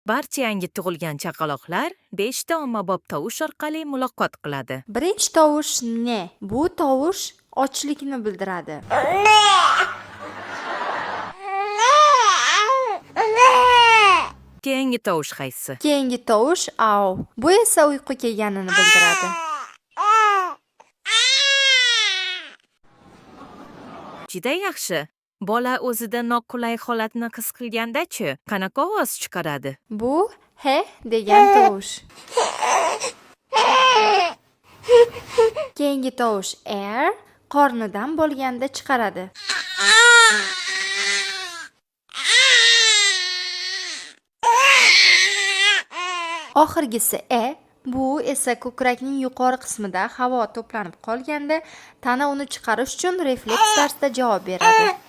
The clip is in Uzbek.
Barcha yangi tug'ilgan chaqaloqlar 5 ta ommabop tovush orqali muloqot qiladi. Birinchi tovush ne? Bu tovush ochlikni bildiradi. Keyingi tovush qaysi? Keyingi tovush av. Bu esa uyqu kelganini bildiradi. Juda yaxshi. Bola o'zida noqulay holatni his qilganda-chi, qanaqa ovoz chiqaradi? Bu he degan tovush. Keyingi tovush air qornidan bo'lganda chiqaradi. Oxirgisi bu esa ko'krakning yuqori qismida havo to'planib qolganda tana uni chiqarish uchun refleks tarzda javob beradi.